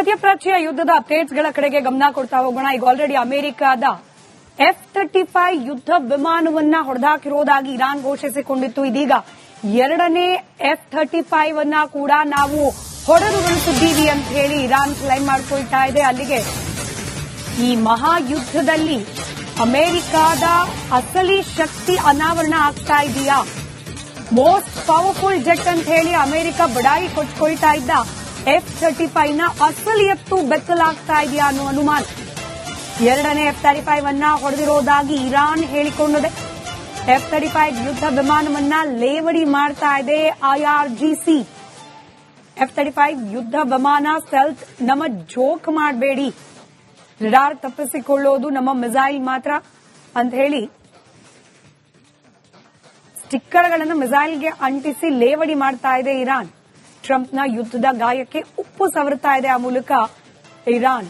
ಮಧ್ಯಪ್ರಾಚ್ಯ ಯುದ್ಧದ ಅಪ್ಡೇಟ್ಸ್ಗಳ ಕಡೆಗೆ ಗಮನ ಕೊಡ್ತಾ ಹೋಗೋಣ. ಈಗ ಆಲ್ರೆಡಿ ಅಮೆರಿಕದ F-35 ಯುದ್ಧ ವಿಮಾನವನ್ನ ಹೊಡೆದಾಕಿರುವುದಾಗಿ ಇರಾನ್ ಘೋಷಿಸಿಕೊಂಡಿತ್ತು. ಇದೀಗ ಎರಡನೇ F-35 ಅನ್ನ ಕೂಡ ನಾವು ಹೊಡೆದುರುಳಿಸಿದ್ದೀವಿ ಅಂತ ಹೇಳಿ ಇರಾನ್ ಕ್ಲೈಮ್ ಮಾಡಿಕೊಳ್ತಾ ಇದೆ. ಅಲ್ಲಿಗೆ ಈ ಮಹಾಯುದ್ಧದಲ್ಲಿ ಅಮೆರಿಕದ ಅಸಲಿ ಶಕ್ತಿ ಅನಾವರಣ ಆಗ್ತಾ ಇದೆಯಾ? ಮೋಸ್ಟ್ ಪವರ್ಫುಲ್ ಜೆಟ್ ಅಂತ ಹೇಳಿ ಅಮೆರಿಕ ಬಡಾಯಿ ಕೊಚ್ಕೊಳ್ತಾ ಇದ್ದ F-35 ನ ಅಸಲಿಯತ್ತು ಬೆತ್ತಲಾಗ್ತಾ ಇದೆಯಾ ಅನ್ನೋ ಅನುಮಾನ. ಎರಡನೇ F-35 ಅನ್ನ ಹೊಡೆದಿರೋದಾಗಿ ಇರಾನ್ ಹೇಳಿಕೊಂಡಿದೆ. F-35 ಯುದ್ಧ ವಿಮಾನವನ್ನ ಲೇವಡಿ ಮಾಡ್ತಾ ಇದೆ IRGC. F-35 ಯುದ್ಧ ವಿಮಾನ ಸ್ಟೆಲ್ತ್ ನಮ್ಮ ಜೋಕ್ ಮಾಡಬೇಡಿ, ರಡಾರ್ ತಪ್ಪಿಸಿಕೊಳ್ಳೋದು ನಮ್ಮ ಮಿಸೈಲ್ ಮಾತ್ರ ಅಂತ ಹೇಳಿ ಸ್ಟಿಕ್ಕರ್ಗಳನ್ನು ಮಿಸೈಲ್ಗೆ ಅಂಟಿಸಿ ಲೇವಡಿ ಮಾಡ್ತಾ ಇದೆ ಇರಾನ್. ಟ್ರಂಪ್ನ ಯುದ್ಧದ ಗಾಯಕ್ಕೆ ಉಪ್ಪು ಸವರ್ತಾ ಇದೆ ಆ ಮೂಲಕ ಇರಾನ್.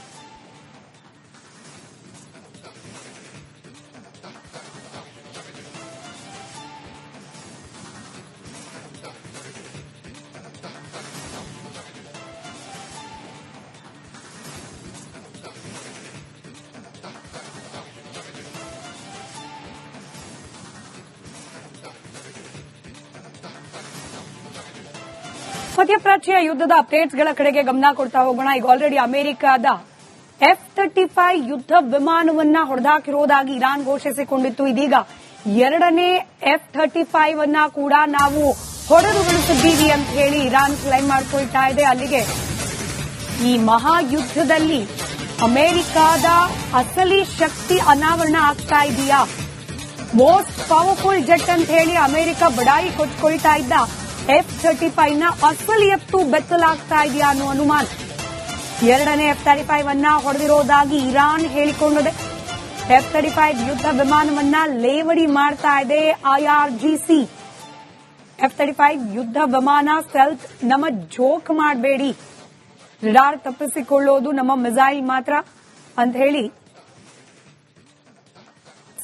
ಮಧ್ಯಪ್ರಾಚ್ಯ ಯುದ್ಧದ ಅಪ್ಡೇಟ್ಸ್ಗಳ ಕಡೆಗೆ ಗಮನ ಕೊಡ್ತಾ ಹೋಗೋಣ. ಈಗ ಆಲ್ರೆಡಿ ಅಮೆರಿಕದ F-35 ಯುದ್ಧ ವಿಮಾನವನ್ನ ಹೊಡೆದಾಕಿರುವುದಾಗಿ ಇರಾನ್ ಘೋಷಿಸಿಕೊಂಡಿತ್ತು. ಇದೀಗ ಎರಡನೇ F-35 ಅನ್ನ ಕೂಡ ನಾವು ಹೊಡೆದುರುಳಿಸಿದ್ದೀವಿ ಅಂತ ಹೇಳಿ ಇರಾನ್ ಕ್ಲೈಮ್ ಮಾಡಿಕೊಳ್ತಾ ಇದೆ. ಅಲ್ಲಿಗೆ ಈ ಮಹಾಯುದ್ಧದಲ್ಲಿ ಅಮೆರಿಕದ ಅಸಲಿ ಶಕ್ತಿ ಅನಾವರಣ ಆಗ್ತಾ ಇದೆಯಾ? ಮೋಸ್ಟ್ ಪವರ್ಫುಲ್ ಜೆಟ್ ಅಂತ ಹೇಳಿ ಅಮೆರಿಕ ಬಡಾಯಿ ಕೊಚ್ಕೊಳ್ತಾ ಇದ್ದ F-35 ನ ಅಸಲಿಯತ್ತು ಬೆತ್ತಲಾಗ್ತಾ ಇದೆಯಾ ಅನ್ನೋ ಅನುಮಾನ. ಎರಡನೇ F-35 ಅನ್ನ ಹೊಡೆದಿರೋದಾಗಿ ಇರಾನ್ ಹೇಳಿಕೊಂಡಿದೆ. F-35 ಯುದ್ಧ ವಿಮಾನವನ್ನ ಲೇವಡಿ ಮಾಡ್ತಾ ಇದೆ IRGC. F-35 ಯುದ್ಧ ವಿಮಾನ ಸ್ಟೆಲ್ತ್ ನಮ್ಮ ಜೋಕ್ ಮಾಡಬೇಡಿ, ರಡಾರ್ ತಪ್ಪಿಸಿಕೊಳ್ಳೋದು ನಮ್ಮ ಮಿಸೈಲ್ ಮಾತ್ರ ಅಂತ ಹೇಳಿ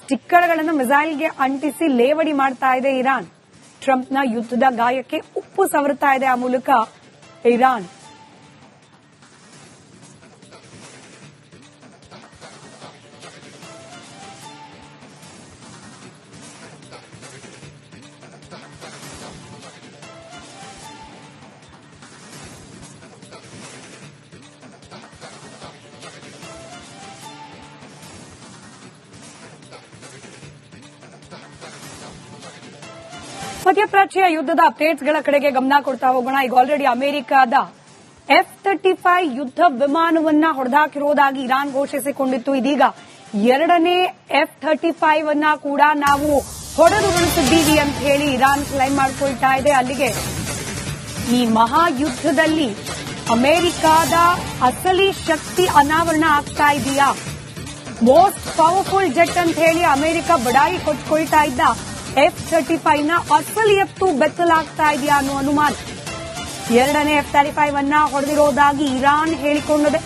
ಸ್ಟಿಕ್ಕರ್ಗಳನ್ನು ಮಿಸೈಲ್ಗೆ ಅಂಟಿಸಿ ಲೇವಡಿ ಮಾಡ್ತಾ ಇದೆ ಇರಾನ್. ಟ್ರಂಪ್ನ ಯುದ್ಧದ ಗಾಯಕ್ಕೆ ಉಪ್ಪು ಸವರ್ತಾ ಇದೆ ಆ ಮೂಲಕ ಇರಾನ್. ಮಧ್ಯಪ್ರಾಚ್ಯ ಯುದ್ಧದ ಅಪ್ಡೇಟ್ಸ್ಗಳ ಕಡೆಗೆ ಗಮನ ಕೊಡ್ತಾ ಹೋಗೋಣ. ಈಗ ಆಲ್ರೆಡಿ ಅಮೆರಿಕದ F-35 ಯುದ್ಧ ವಿಮಾನವನ್ನ ಹೊಡೆದಾಕಿರುವುದಾಗಿ ಇರಾನ್ ಘೋಷಿಸಿಕೊಂಡಿತ್ತು. ಇದೀಗ ಎರಡನೇ F-35 ಅನ್ನ ಕೂಡ ನಾವು ಹೊಡೆದುರುಳಿಸಿದ್ದೀವಿ ಅಂತ ಹೇಳಿ ಇರಾನ್ ಕ್ಲೈಮ್ ಮಾಡಿಕೊಳ್ತಾ ಇದೆ. ಅಲ್ಲಿಗೆ ಈ ಮಹಾಯುದ್ಧದಲ್ಲಿ ಅಮೆರಿಕದ ಅಸಲಿ ಶಕ್ತಿ ಅನಾವರಣ ಆಗ್ತಾ ಇದೆಯಾ? ಮೋಸ್ಟ್ ಪವರ್ಫುಲ್ ಜೆಟ್ ಅಂತ ಹೇಳಿ ಅಮೆರಿಕ ಬಡಾಯಿ ಕೊಚ್ಕೊಳ್ತಾ ಇದ್ದ F-35 ನ ಅಸಲಿಯತ್ತು ಬೆತ್ತಲಾಗ್ತಾ ಇದೆಯಾ ಅನ್ನೋ ಅನುಮಾನ. ಎರಡನೇ F-35 ಅನ್ನ ಹೊಡೆದಿರೋದಾಗಿ ಇರಾನ್ ಹೇಳಿಕೊಂಡಿದೆ.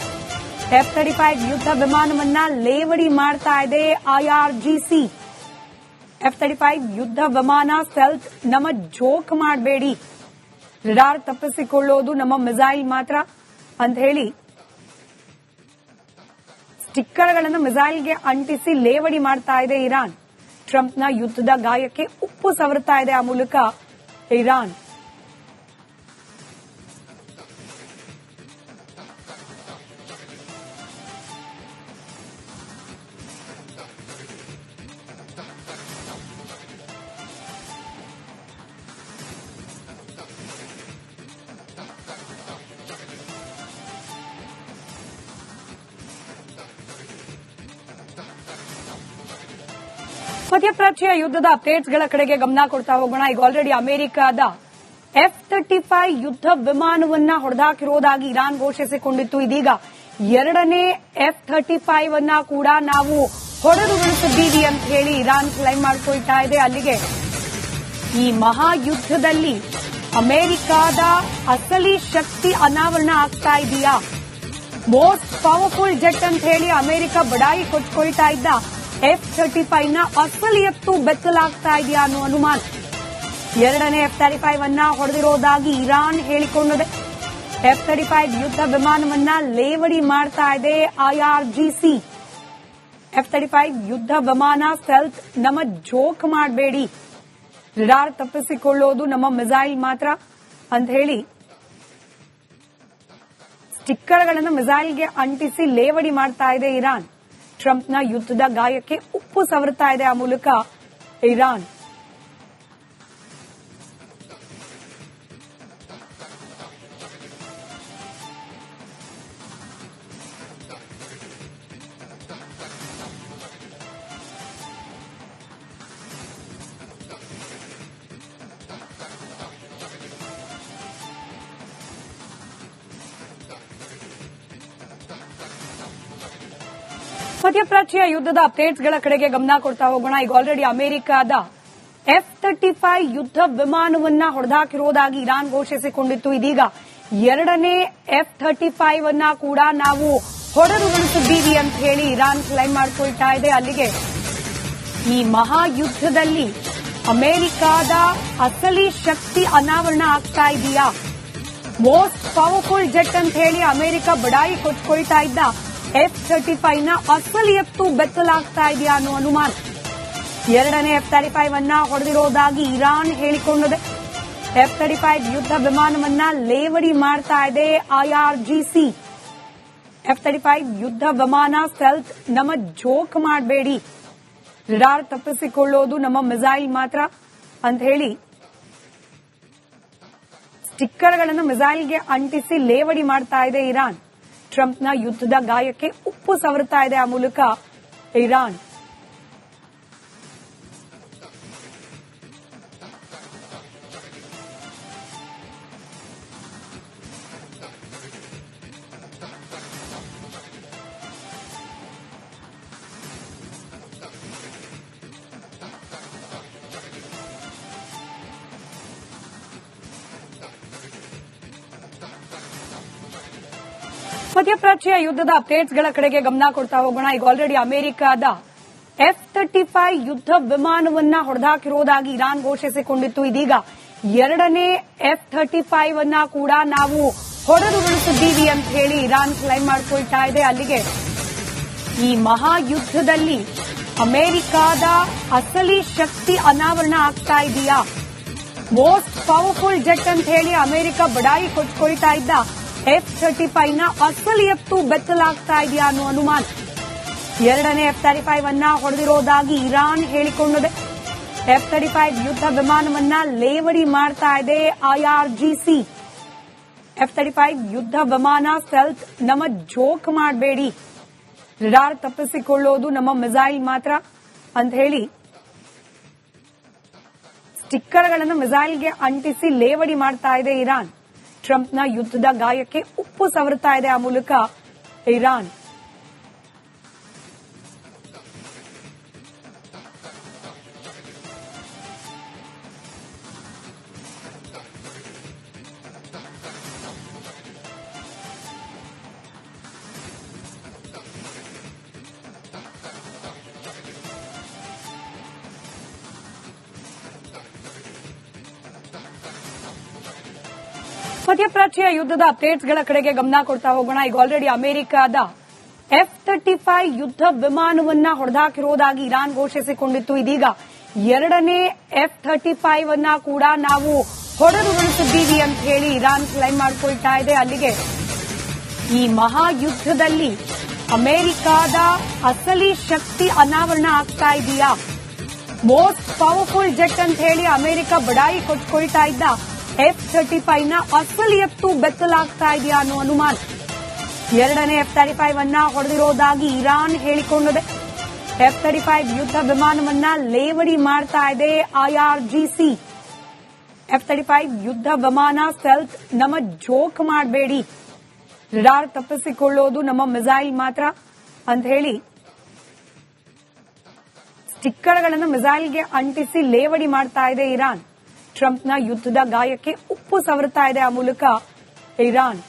F-35 ಯುದ್ಧ ವಿಮಾನವನ್ನ ಲೇವಡಿ ಮಾಡ್ತಾ ಇದೆ IRGC. F-35 ಯುದ್ಧ ವಿಮಾನ ಸ್ಟೆಲ್ತ್ ನಮ್ಮ ಜೋಕ್ ಮಾಡಬೇಡಿ, ರಡಾರ್ ತಪ್ಪಿಸಿಕೊಳ್ಳೋದು ನಮ್ಮ ಮಿಸೈಲ್ ಮಾತ್ರ ಅಂತ ಹೇಳಿ ಸ್ಟಿಕ್ಕರ್ಗಳನ್ನು ಮಿಸೈಲ್ಗೆ ಅಂಟಿಸಿ ಲೇವಡಿ ಮಾಡ್ತಾ ಇದೆ ಇರಾನ್. ಟ್ರಂಪ್ನ ಯುದ್ಧದ ಗಾಯಕ್ಕೆ ಉಪ್ಪು ಸವರ್ತಾ ಇದೆ ಆ ಮೂಲಕ ಇರಾನ್. ಮಧ್ಯಪ್ರಾಚ್ಯ ಯುದ್ಧದ ಅಪ್ಡೇಟ್ಸ್ಗಳ ಕಡೆಗೆ ಗಮನ ಕೊಡ್ತಾ ಹೋಗೋಣ. ಈಗ ಆಲ್ರೆಡಿ ಅಮೆರಿಕದ F-35 ಯುದ್ಧ ವಿಮಾನವನ್ನ ಹೊಡೆದಾಕಿರುವುದಾಗಿ ಇರಾನ್ ಘೋಷಿಸಿಕೊಂಡಿತ್ತು. ಇದೀಗ ಎರಡನೇ F-35 ಅನ್ನ ಕೂಡ ನಾವು ಹೊಡೆದುರುಳಿಸಿದ್ದೀವಿ ಅಂತ ಹೇಳಿ ಇರಾನ್ ಕ್ಲೈಮ್ ಮಾಡಿಕೊಳ್ತಾ ಇದೆ. ಅಲ್ಲಿಗೆ ಈ ಮಹಾಯುದ್ಧದಲ್ಲಿ ಅಮೆರಿಕದ ಅಸಲಿ ಶಕ್ತಿ ಅನಾವರಣ ಆಗ್ತಾ ಇದೆಯಾ? ಮೋಸ್ಟ್ ಪವರ್ಫುಲ್ ಜೆಟ್ ಅಂತ ಹೇಳಿ ಅಮೆರಿಕ ಬಡಾಯಿ ಕೊಚ್ಕೊಳ್ತಾ ಇದ್ದ F-35 ನ ಅಸಲಿಯತ್ತು ಬೆತ್ತಲಾಗ್ತಾ ಇದೆಯಾ ಅನ್ನೋ ಅನುಮಾನ. ಎರಡನೇ F-35 ಅನ್ನ ಹೊಡೆದಿರೋದಾಗಿ ಇರಾನ್ ಹೇಳಿಕೊಂಡಿದೆ. F-35 ಯುದ್ಧ ವಿಮಾನವನ್ನ ಲೇವಡಿ ಮಾಡ್ತಾ ಇದೆ IRGC. F-35 ಯುದ್ಧ ವಿಮಾನ ಸ್ಟೆಲ್ತ್ ನಮ್ಮ ಜೋಕ್ ಮಾಡಬೇಡಿ, ರಡಾರ್ ತಪ್ಪಿಸಿಕೊಳ್ಳೋದು ನಮ್ಮ ಮಿಸೈಲ್ ಮಾತ್ರ ಅಂತ ಹೇಳಿ ಸ್ಟಿಕ್ಕರ್ಗಳನ್ನು ಮಿಸೈಲ್ಗೆ ಅಂಟಿಸಿ ಲೇವಡಿ ಮಾಡ್ತಾ ಇದೆ ಇರಾನ್. ಟ್ರಂಪ್ನ ಯುದ್ಧದ ಗಾಯಕ್ಕೆ ಉಪ್ಪು ಸವರ್ತಾ ಇದೆ ಆ ಮೂಲಕ ಇರಾನ್. ಮಧ್ಯಪ್ರಾಚ್ಯ ಯುದ್ಧದ ಅಪ್ಡೇಟ್ಸ್ಗಳ ಕಡೆಗೆ ಗಮನ ಕೊಡ್ತಾ ಹೋಗೋಣ. ಈಗ ಆಲ್ರೆಡಿ ಅಮೆರಿಕದ F-35 ಯುದ್ಧ ವಿಮಾನವನ್ನ ಹೊಡೆದಾಕಿರುವುದಾಗಿ ಇರಾನ್ ಘೋಷಿಸಿಕೊಂಡಿತ್ತು. ಇದೀಗ ಎರಡನೇ F-35 ಅನ್ನ ಕೂಡ ನಾವು ಹೊಡೆದುರುಳಿಸಿದ್ದೀವಿ ಅಂತ ಹೇಳಿ ಇರಾನ್ ಕ್ಲೈಮ್ ಮಾಡಿಕೊಳ್ತಾ ಇದೆ. ಅಲ್ಲಿಗೆ ಈ ಮಹಾಯುದ್ಧದಲ್ಲಿ ಅಮೆರಿಕದ ಅಸಲಿ ಶಕ್ತಿ ಅನಾವರಣ ಆಗ್ತಾ ಇದೆಯಾ? ಮೋಸ್ಟ್ ಪವರ್ಫುಲ್ ಜೆಟ್ ಅಂತ ಹೇಳಿ ಅಮೆರಿಕ ಬಡಾಯಿ ಕೊಚ್ಕೊಳ್ತಾ ಇದ್ದ F-35 ನ ಅಸಲಿಯತ್ತು ಬೆತ್ತಲಾಗ್ತಾ ಇದೆಯಾ ಅನ್ನೋ ಅನುಮಾನ. ಎರಡನೇ F-35 ಅನ್ನ ಹೊಡೆದಿರೋದಾಗಿ ಇರಾನ್ ಹೇಳಿಕೊಂಡಿದೆ. F-35 ಯುದ್ಧ ವಿಮಾನವನ್ನ ಲೇವಡಿ ಮಾಡ್ತಾ ಇದೆ IRGC. F-35 ಯುದ್ಧ ವಿಮಾನ ಸ್ಟೆಲ್ತ್ ನಮ್ಮ ಜೋಕ್ ಮಾಡಬೇಡಿ, ರಡಾರ್ ತಪ್ಪಿಸಿಕೊಳ್ಳೋದು ನಮ್ಮ ಮಿಸೈಲ್ ಮಾತ್ರ ಅಂತ ಹೇಳಿ ಸ್ಟಿಕ್ಕರ್ಗಳನ್ನು ಮಿಸೈಲ್ಗೆ ಅಂಟಿಸಿ ಲೇವಡಿ ಮಾಡ್ತಾ ಇದೆ ಇರಾನ್. ಟ್ರಂಪ್ನ ಯುದ್ಧದ ಗಾಯಕ್ಕೆ ಉಪ್ಪು ಸವರ್ತಾ ಇದೆ ಆ ಮೂಲಕ ಇರಾನ್. ಮಧ್ಯಪ್ರಾಚ್ಯ ಯುದ್ಧದ ಅಪ್ಡೇಟ್ಸ್ಗಳ ಕಡೆಗೆ ಗಮನ ಕೊಡ್ತಾ ಹೋಗೋಣ. ಈಗ ಆಲ್ರೆಡಿ ಅಮೆರಿಕದ F-35 ಯುದ್ಧ ವಿಮಾನವನ್ನ ಹೊಡೆದಾಕಿರುವುದಾಗಿ ಇರಾನ್ ಘೋಷಿಸಿಕೊಂಡಿತ್ತು. ಇದೀಗ ಎರಡನೇ F-35 ಅನ್ನ ಕೂಡ ನಾವು ಹೊಡೆದುರುಳಿಸಿದ್ದೀವಿ ಅಂತ ಹೇಳಿ ಇರಾನ್ ಕ್ಲೈಮ್ ಮಾಡಿಕೊಳ್ತಾ ಇದೆ. ಅಲ್ಲಿಗೆ ಈ ಮಹಾಯುದ್ಧದಲ್ಲಿ ಅಮೆರಿಕದ ಅಸಲಿ ಶಕ್ತಿ ಅನಾವರಣ ಆಗ್ತಾ ಇದೆಯಾ? ಮೋಸ್ಟ್ ಪವರ್ಫುಲ್ ಜೆಟ್ ಅಂತ ಹೇಳಿ ಅಮೆರಿಕ ಬಡಾಯಿ ಕೊಚ್ಕೊಳ್ತಾ ಇದ್ದ F-35 ನ ಅಸಲಿಯತ್ತು ಬೆತ್ತಲಾಗ್ತಾ ಇದೆಯಾ ಅನ್ನೋ ಅನುಮಾನ. ಎರಡನೇ F-35 ಅನ್ನ ಹೊಡೆದಿರೋದಾಗಿ ಇರಾನ್ ಹೇಳಿಕೊಂಡಿದೆ. F-35 ಯುದ್ಧ ವಿಮಾನವನ್ನ ಲೇವಡಿ ಮಾಡ್ತಾ ಇದೆ IRGC. F-35 ಯುದ್ಧ ವಿಮಾನ ಸ್ಟೆಲ್ತ್ ನಮ್ಮ ಜೋಕ್ ಮಾಡಬೇಡಿ, ರಡಾರ್ ತಪ್ಪಿಸಿಕೊಳ್ಳೋದು ನಮ್ಮ ಮಿಸೈಲ್ ಮಾತ್ರ ಅಂತ ಹೇಳಿ ಸ್ಟಿಕ್ಕರ್ಗಳನ್ನು ಮಿಸೈಲ್ಗೆ ಅಂಟಿಸಿ ಲೇವಡಿ ಮಾಡ್ತಾ ಇದೆ ಇರಾನ್. ಟ್ರಂಪ್ನ ಯುದ್ಧದ ಗಾಯಕ್ಕೆ ಉಪ್ಪು ಸವರ್ತಾ ಇದೆ ಆ ಮೂಲಕ ಇರಾನ್. ಮಧ್ಯಪ್ರಾಚ್ಯ ಯುದ್ಧದ ಅಪ್ಡೇಟ್ಸ್ಗಳ ಕಡೆಗೆ ಗಮನ ಕೊಡ್ತಾ ಹೋಗೋಣ. ಈಗ ಆಲ್ರೆಡಿ ಅಮೆರಿಕದ F-35 ಯುದ್ಧ ವಿಮಾನವನ್ನ ಹೊಡೆದಾಕಿರುವುದಾಗಿ ಇರಾನ್ ಘೋಷಿಸಿಕೊಂಡಿತ್ತು. ಇದೀಗ ಎರಡನೇ F-35 ಅನ್ನ ಕೂಡ ನಾವು ಹೊಡೆದುರುಳಿಸಿದ್ದೀವಿ ಅಂತ ಹೇಳಿ ಇರಾನ್ ಕ್ಲೈಮ್ ಮಾಡಿಕೊಳ್ತಾ ಇದೆ. ಅಲ್ಲಿಗೆ ಈ ಮಹಾಯುದ್ಧದಲ್ಲಿ ಅಮೆರಿಕದ ಅಸಲಿ ಶಕ್ತಿ ಅನಾವರಣ ಆಗ್ತಾ ಇದೆಯಾ? ಮೋಸ್ಟ್ ಪವರ್ಫುಲ್ ಜೆಟ್ ಅಂತ ಹೇಳಿ ಅಮೆರಿಕ ಬಡಾಯಿ ಕೊಚ್ಕೊಳ್ತಾ ಇದ್ದ F-35 ನ ಅಸಲಿಯತ್ತು ಬೆತ್ತಲಾಗ್ತಾ ಇದೆಯಾ ಅನ್ನೋ ಅನುಮಾನ. ಎರಡನೇ F-35 ಅನ್ನ ಹೊಡೆದಿರೋದಾಗಿ ಇರಾನ್ ಹೇಳಿಕೊಂಡಿದೆ. F-35 ಯುದ್ಧ ವಿಮಾನವನ್ನ ಲೇವಡಿ ಮಾಡ್ತಾ ಇದೆ IRGC. F-35 ಯುದ್ಧ ವಿಮಾನ ಸ್ಟೆಲ್ತ್ ನಮ್ಮ ಜೋಕ್ ಮಾಡಬೇಡಿ, ರಡಾರ್ ತಪ್ಪಿಸಿಕೊಳ್ಳೋದು ನಮ್ಮ ಮಿಸೈಲ್ ಮಾತ್ರ ಅಂತ ಹೇಳಿ ಸ್ಟಿಕ್ಕರ್ಗಳನ್ನು ಮಿಸೈಲ್ಗೆ ಅಂಟಿಸಿ ಲೇವಡಿ ಮಾಡ್ತಾ ಇದೆ ಇರಾನ್. ಟ್ರಂಪ್ನ ಯುದ್ಧದ ಗಾಯಕ್ಕೆ ಉಪ್ಪು ಸವರ್ತಾ ಇದೆ ಆ ಮೂಲಕ ಇರಾನ್.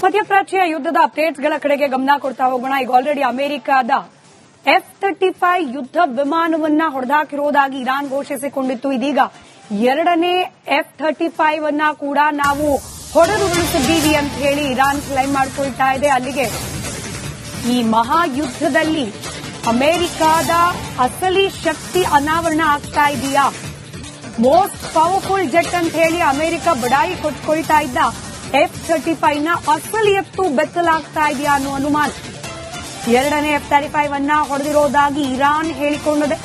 ಮಧ್ಯಪ್ರಾಚ್ಯ ಯುದ್ಧದ ಅಪ್ಡೇಟ್ಸ್ಗಳ ಕಡೆಗೆ ಗಮನ ಕೊಡ್ತಾ ಹೋಗೋಣ. ಈಗ ಆಲ್ರೆಡಿ ಅಮೆರಿಕದ F-35 ಯುದ್ಧ ವಿಮಾನವನ್ನ ಹೊಡೆದಾಕಿರುವುದಾಗಿ ಇರಾನ್ ಘೋಷಿಸಿಕೊಂಡಿತ್ತು. ಇದೀಗ ಎರಡನೇ F-35 ಅನ್ನ ಕೂಡ ನಾವು ಹೊಡೆದುರುಳಿಸಿದ್ದೀವಿ ಅಂತ ಹೇಳಿ ಇರಾನ್ ಕ್ಲೈಮ್ ಮಾಡಿಕೊಳ್ತಾ ಇದೆ. ಅಲ್ಲಿಗೆ ಈ ಮಹಾಯುದ್ಧದಲ್ಲಿ ಅಮೆರಿಕದ ಅಸಲಿ ಶಕ್ತಿ ಅನಾವರಣ ಆಗ್ತಾ ಇದೆಯಾ? ಮೋಸ್ಟ್ ಪವರ್ಫುಲ್ ಜೆಟ್ ಅಂತ ಹೇಳಿ ಅಮೆರಿಕ ಬಡಾಯಿ ಕೊಟ್ಕೊಳ್ತಾ ಇದ್ದ F-35 ನ ಅಸಲಿ ಎತ್ತು ಬೆತ್ತಲಾಗ್ತಾ ಇದೆಯಾ ಅನ್ನೋ ಅನುಮಾನ. ಎರಡನೇ F-35 ಅನ್ನ ಹೊಡೆದಿರೋದಾಗಿ ಇರಾನ್ ಹೇಳಿಕೊಂಡಿದೆ.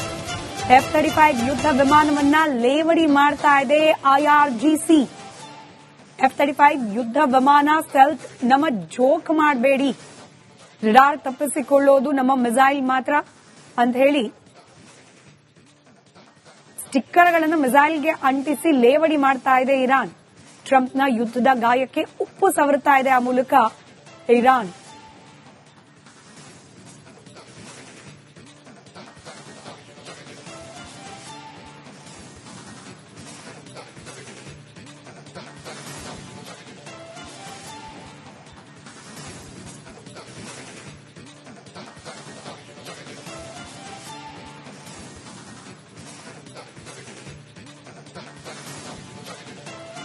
F-35 ಯುದ್ಧ ವಿಮಾನವನ್ನ ಲೇವಡಿ ಮಾಡ್ತಾ ಇದೆ IRGC. F-35 ಯುದ್ಧ ವಿಮಾನ ಸ್ಟೆಲ್ತ್ ನಮ್ಮ ಜೋಕ್ ಮಾಡಬೇಡಿ, ರಡಾರ್ ತಪ್ಪಿಸಿಕೊಳ್ಳೋದು ನಮ್ಮ ಮಿಸೈಲ್ ಮಾತ್ರ ಅಂತ ಹೇಳಿ ಸ್ಟಿಕ್ಕರ್ಗಳನ್ನು ಮಿಸೈಲ್ಗೆ ಅಂಟಿಸಿ ಲೇವಡಿ ಮಾಡ್ತಾ ಇದೆ ಇರಾನ್. ಟ್ರಂಪ್ನ ಯುದ್ಧದ ಗಾಯಕ್ಕೆ ಉಪ್ಪು ಸವರ್ತಾ ಇದೆ ಆ ಮೂಲಕ ಇರಾನ್.